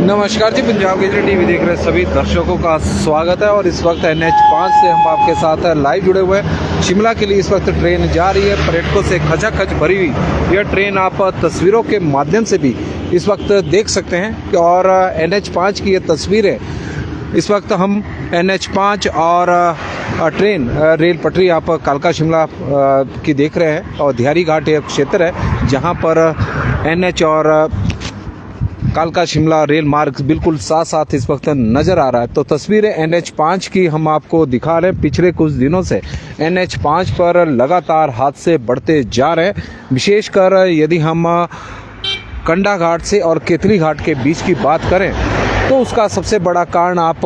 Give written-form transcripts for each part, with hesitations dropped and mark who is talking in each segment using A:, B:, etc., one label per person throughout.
A: नमस्कार जी, पंजाब गेजट टीवी देख रहे सभी दर्शकों का स्वागत है। और इस वक्त NH5 से हम आपके साथ लाइव जुड़े हुए हैं। शिमला के लिए इस वक्त ट्रेन जा रही है, पर्यटकों से खचाखच भरी हुई यह ट्रेन आप तस्वीरों के माध्यम से भी इस वक्त देख सकते हैं। और NH5 की ये तस्वीर है। इस वक्त हम NH5 और ट्रेन रेल पटरी आप कालका शिमला की देख रहे हैं। और धियारी घाट एक क्षेत्र है जहाँ पर NH और कालका शिमला रेल मार्ग बिल्कुल साथ साथ इस वक्त नज़र आ रहा है। तो तस्वीरें NH5 की हम आपको दिखा रहे हैं। पिछले कुछ दिनों से NH5 पर लगातार हादसे बढ़ते जा रहे हैं। विशेषकर यदि हम कंडा घाट से और केतली घाट के बीच की बात करें तो उसका सबसे बड़ा कारण आप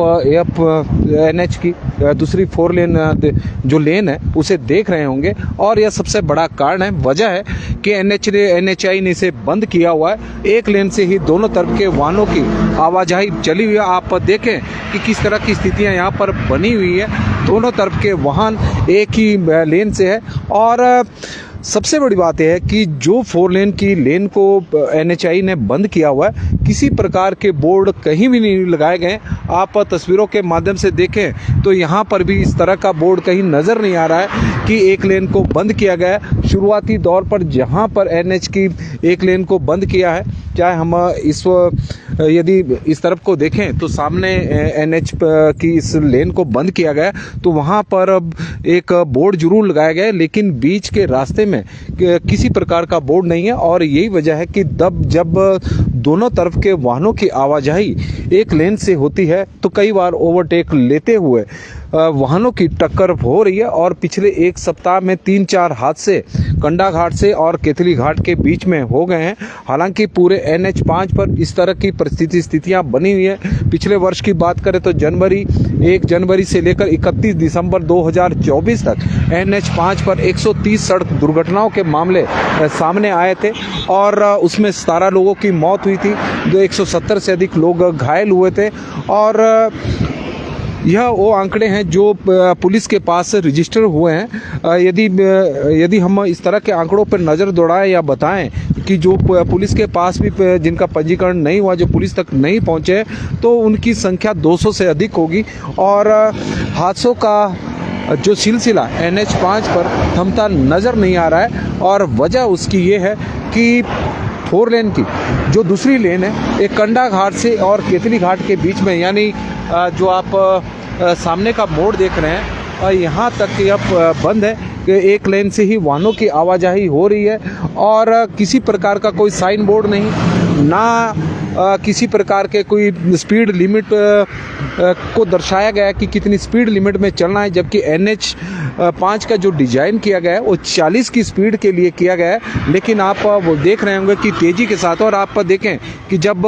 A: NH की दूसरी 4 लेन जो लेन है उसे देख रहे होंगे। और यह सबसे बड़ा कारण है, वजह है कि NHI ने इसे बंद किया हुआ है। एक लेन से ही दोनों तरफ के वाहनों की आवाजाही चली हुई है। आप देखें कि किस तरह की स्थितियां यहाँ पर बनी हुई है। दोनों तरफ के वाहन एक ही लेन से है। और सबसे बड़ी बात यह है कि जो 4 लेन की लेन को NHI ने बंद किया हुआ है, किसी प्रकार के बोर्ड कहीं भी नहीं लगाए गए। आप तस्वीरों के माध्यम से देखें तो यहाँ पर भी इस तरह का बोर्ड कहीं नज़र नहीं आ रहा है कि एक लेन को बंद किया गया है। शुरुआती दौर पर जहाँ पर NH की एक लेन को बंद किया है, चाहे हम यदि इस तरफ को देखें तो सामने NH की इस लेन को बंद किया गया तो वहाँ पर एक बोर्ड जरूर लगाया गया है, लेकिन बीच के रास्ते में किसी प्रकार का बोर्ड नहीं है। और यही वजह है कि जब दोनों तरफ के वाहनों की आवाजाही एक लेन से होती है तो कई बार ओवरटेक लेते हुए वाहनों की टक्कर हो रही है। और पिछले एक सप्ताह में 3-4 हादसे कंडा घाट से और केतली घाट के बीच में हो गए हैं। हालांकि पूरे NH5 पर इस तरह की स्थितियां बनी हुई है। पिछले वर्ष की बात करें तो 1 जनवरी से लेकर 31 दिसंबर 2024 तक NH5 पर 130 सड़क दुर्घटनाओं के मामले सामने आए थे। और उसमें 17 लोगों की मौत हुई थी, 170 से अधिक लोग घायल हुए थे। और यह वो आंकड़े हैं जो पुलिस के पास रजिस्टर हुए हैं। यदि हम इस तरह के आंकड़ों पर नज़र दौड़ाएं या बताएं कि जो पुलिस के पास भी जिनका पंजीकरण नहीं हुआ, जो पुलिस तक नहीं पहुंचे, तो उनकी संख्या 200 से अधिक होगी। और हादसों का जो सिलसिला NH5 पर थमता नज़र नहीं आ रहा है। और वजह उसकी ये है कि 4 लेन की जो दूसरी लेन है, एक कंडा घाट से और केतली घाट के बीच में, यानी जो आप सामने का बोर्ड देख रहे हैं, यहाँ तक यह बंद है कि एक लेन से ही वाहनों की आवाजाही हो रही है। और किसी प्रकार का कोई साइन बोर्ड नहीं, ना किसी प्रकार के कोई स्पीड लिमिट को दर्शाया गया है कि कितनी स्पीड लिमिट में चलना है। जबकि NH5 का जो डिज़ाइन किया गया है वो 40 की स्पीड के लिए किया गया है। लेकिन आप वो देख रहे होंगे कि तेज़ी के साथ, और आप देखें कि जब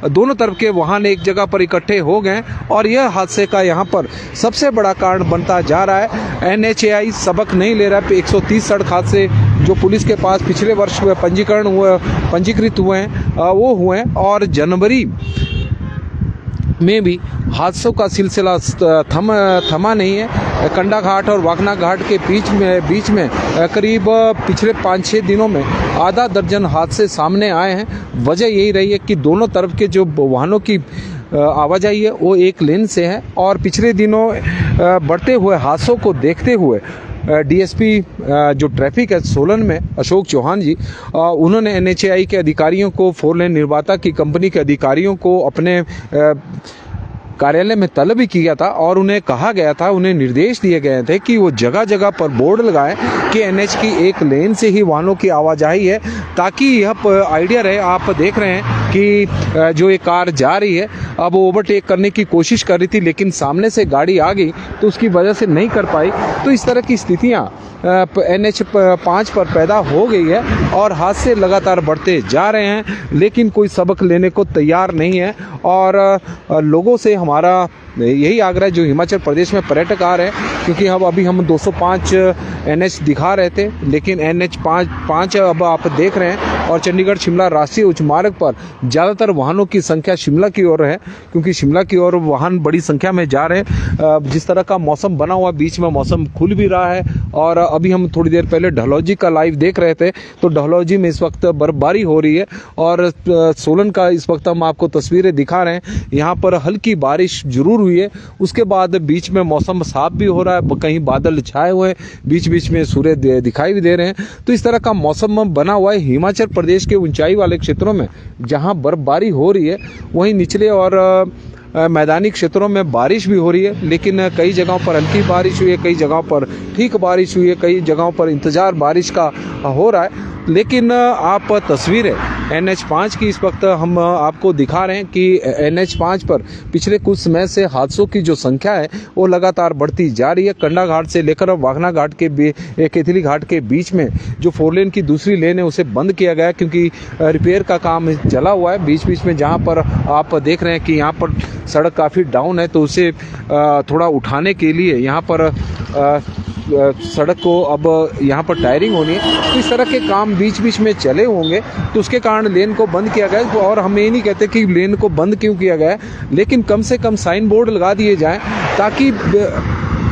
A: दोनों तरफ के वाहन एक जगह पर इकट्ठे हो गए, और यह हादसे का यहाँ पर सबसे बड़ा कारण बनता जा रहा है। NHAI सबक नहीं ले रहा है। 130 सड़क हादसे जो पुलिस के पास पिछले वर्ष पंजीकृत हुए हैं वो हुए हैं। और जनवरी में भी हादसों का सिलसिला थमा नहीं है। कंडा घाट और वाकना घाट के बीच में करीब पिछले 5-6 दिनों में आधा दर्जन हादसे सामने आए हैं। वजह यही रही है कि दोनों तरफ के जो वाहनों की आवाजाही है वो एक लेन से है। और पिछले दिनों बढ़ते हुए हादसों को देखते हुए DSP जो ट्रैफिक है सोलन में, अशोक चौहान जी, उन्होंने NHAI के अधिकारियों को, 4 लेन निर्माता की कंपनी के अधिकारियों को अपने कार्यालय में तलब भी किया था। और उन्हें कहा गया था, उन्हें निर्देश दिए गए थे कि वो जगह जगह पर बोर्ड लगाएं कि NH की एक लेन से ही वाहनों की आवाजाही है, ताकि यह आइडिया रहे। आप देख रहे हैं कि जो ये कार जा रही है, अब वो ओवरटेक करने की कोशिश कर रही थी, लेकिन सामने से गाड़ी आ गई तो उसकी वजह से नहीं कर पाई। तो इस तरह की स्थितियाँ NH5 पर पैदा हो गई है। और हादसे लगातार बढ़ते जा रहे हैं, लेकिन कोई सबक लेने को तैयार नहीं है। और लोगों से हमारा यही आग्रह जो हिमाचल प्रदेश में पर्यटक आ रहे हैं, क्योंकि अब अभी हम 205 NH दिखा रहे थे, लेकिन NH 5 अब आप देख रहे हैं। और चंडीगढ़ शिमला राष्ट्रीय उच्च मार्ग पर ज़्यादातर वाहनों की संख्या शिमला की ओर है, क्योंकि शिमला की ओर वाहन बड़ी संख्या में जा रहे हैं। जिस तरह का मौसम बना हुआ, बीच में मौसम खुल भी रहा है। और अभी हम थोड़ी देर पहले डलहौजी का लाइव देख रहे थे, तो डलहौजी में इस वक्त बर्फबारी हो रही है। और सोलन का इस वक्त हम आपको तस्वीरें दिखा रहे हैं, यहाँ पर हल्की बारिश जरूर हुई है। उसके बाद बीच में मौसम साफ भी हो रहा है, कहीं बादल छाए हुए हैं, बीच बीच में सूर्य दिखाई भी दे रहे हैं। तो इस तरह का मौसम बना हुआ है। हिमाचल प्रदेश के ऊंचाई वाले क्षेत्रों में जहां बर्फबारी हो रही है, वहीं निचले और मैदानी क्षेत्रों में बारिश भी हो रही है, लेकिन कई जगहों पर हल्की बारिश हुई है, कई जगहों पर ठीक बारिश हुई है, कई जगहों पर इंतजार बारिश का हो रहा है। लेकिन आप तस्वीरें NH 5 की इस वक्त हम आपको दिखा रहे हैं कि NH 5 पर पिछले कुछ समय से हादसों की जो संख्या है वो लगातार बढ़ती जा रही है। कंडा घाट से लेकर वाखना घाट के केथली घाट के बीच में जो 4 लेन की दूसरी लेन है उसे बंद किया गया है, क्योंकि रिपेयर का काम चला हुआ है। बीच बीच में जहाँ पर आप देख रहे हैं कि यहाँ पर सड़क काफ़ी डाउन है, तो उसे थोड़ा उठाने के लिए यहाँ पर सड़क को अब यहाँ पर टायरिंग होनी है। तो इस तरह के काम बीच बीच में चले होंगे, तो उसके कारण लेन को बंद किया गया है। और हम ये नहीं कहते कि लेन को बंद क्यों किया गया है, लेकिन कम से कम साइन बोर्ड लगा दिए जाएं, ताकि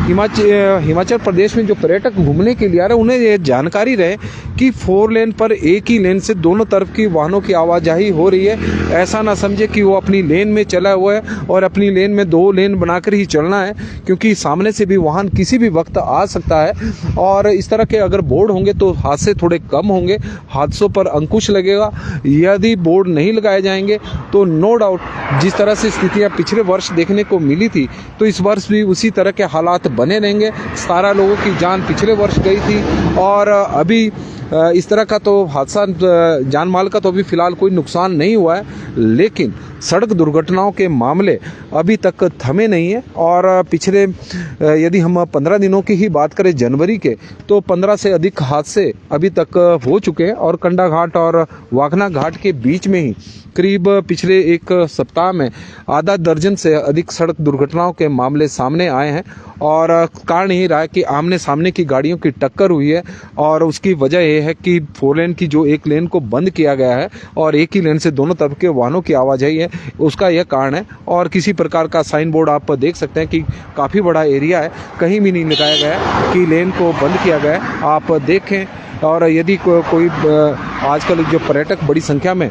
A: हिमाचल प्रदेश में जो पर्यटक घूमने के लिए आ रहे हैं उन्हें ये जानकारी रहे कि 4 लेन पर एक ही लेन से दोनों तरफ की वाहनों की आवाजाही हो रही है। ऐसा ना समझे कि वो अपनी लेन में चला हुआ है और अपनी लेन में 2 लेन बनाकर ही चलना है, क्योंकि सामने से भी वाहन किसी भी वक्त आ सकता है। और इस तरह के अगर बोर्ड होंगे तो हादसे थोड़े कम होंगे, हादसों पर अंकुश लगेगा। यदि बोर्ड नहीं लगाए जाएंगे तो नो डाउट जिस तरह से स्थितियाँ पिछले वर्ष देखने को मिली थी, तो इस वर्ष भी उसी तरह के हालात बने रहेंगे। 17 लोगों की जान पिछले वर्ष गई थी, और अभी इस तरह का तो हादसा, जान माल का तो अभी फिलहाल कोई नुकसान नहीं हुआ है, लेकिन सड़क दुर्घटनाओं के मामले अभी तक थमे नहीं है। और पिछले यदि हम 15 दिनों की ही बात करें जनवरी के, तो 15 से अधिक हादसे अभी तक हो चुके हैं। और कंडा घाट और वाखना घाट के बीच में ही करीब पिछले एक सप्ताह में आधा दर्जन से अधिक सड़क दुर्घटनाओं के मामले सामने आए हैं। और कारण यही रहा है कि आमने सामने की गाड़ियों की टक्कर हुई है, और उसकी वजह यह है कि 4 लेन की जो एक लेन को बंद किया गया है और एक ही लेन से दोनों तरफ के वाहनों की आवाजाही है, उसका यह कारण है। और किसी प्रकार का साइन बोर्ड आप देख सकते हैं कि काफ़ी बड़ा एरिया है, कहीं भी नहीं लगाया गया है कि लेन को बंद किया गया है। आप देखें, और यदि कोई आजकल जो पर्यटक बड़ी संख्या में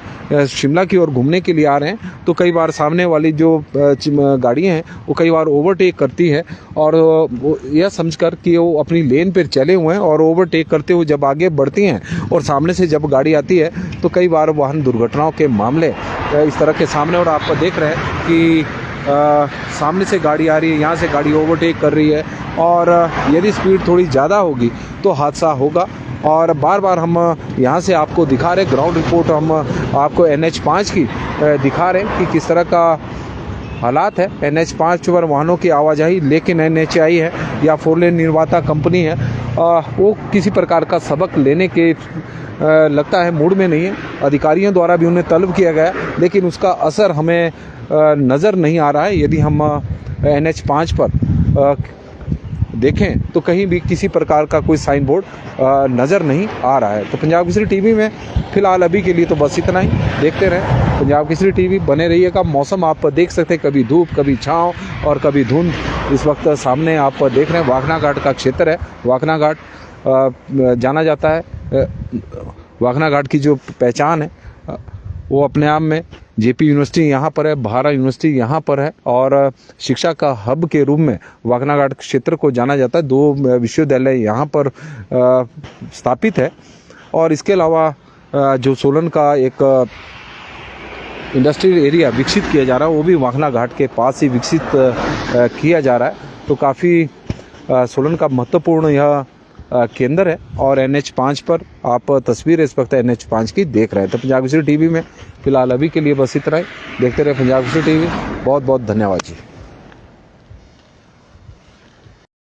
A: शिमला की ओर घूमने के लिए आ रहे हैं, तो कई बार सामने वाली जो गाड़ियाँ हैं वो कई बार ओवरटेक करती है, और यह समझकर कि वो अपनी लेन पर चले हुए हैं, और ओवरटेक करते हुए जब आगे बढ़ती हैं और सामने से जब गाड़ी आती है, तो कई बार वाहन दुर्घटनाओं के मामले इस तरह के सामने। और आप देख रहे हैं कि सामने से गाड़ी आ रही है, यहाँ से गाड़ी ओवरटेक कर रही है, और यदि स्पीड थोड़ी ज़्यादा होगी तो हादसा होगा। और बार बार हम यहाँ से आपको दिखा रहे, ग्राउंड रिपोर्ट हम आपको NH 5 की दिखा रहे हैं कि किस तरह का हालात है। NH 5 पर वाहनों की आवाजाही, लेकिन NHAI है या 4 लेन निर्माता कंपनी है, वो किसी प्रकार का सबक लेने के लगता है मूड में नहीं है। अधिकारियों द्वारा भी उन्हें तलब किया गया, लेकिन उसका असर हमें नज़र नहीं आ रहा है। यदि हम NH 5 पर देखें तो कहीं भी किसी प्रकार का कोई साइन बोर्ड नज़र नहीं आ रहा है। तो पंजाब केसरी टीवी में फिलहाल अभी के लिए तो बस इतना ही। देखते रहें पंजाब केसरी टीवी, बने रहिएगा। मौसम आप देख सकते हैं, कभी धूप, कभी छाँव और कभी धुंध। इस वक्त सामने आप देख रहे हैं वाखना घाट का क्षेत्र है। वाखना घाट जाना जाता है, वाखना घाट की जो पहचान है वो अपने आप में JP यूनिवर्सिटी यहाँ पर है, भारा यूनिवर्सिटी यहाँ पर है, और शिक्षा का हब के रूप में वाखना घाट क्षेत्र को जाना जाता है। 2 विश्वविद्यालय यहाँ पर स्थापित है। और इसके अलावा जो सोलन का एक इंडस्ट्रियल एरिया विकसित किया जा रहा है, वो भी वाखना घाट के पास ही विकसित किया जा रहा है। तो काफ़ी सोलन का महत्वपूर्ण यह केंद्र है। और NH 5 पर आप तस्वीर इस वक्त NH 5 की देख रहे हैं। तो पंजाब केसरी टीवी में फिलहाल अभी के लिए बस इतना ही। देखते रहे पंजाब केसरी टीवी। बहुत बहुत धन्यवाद जी।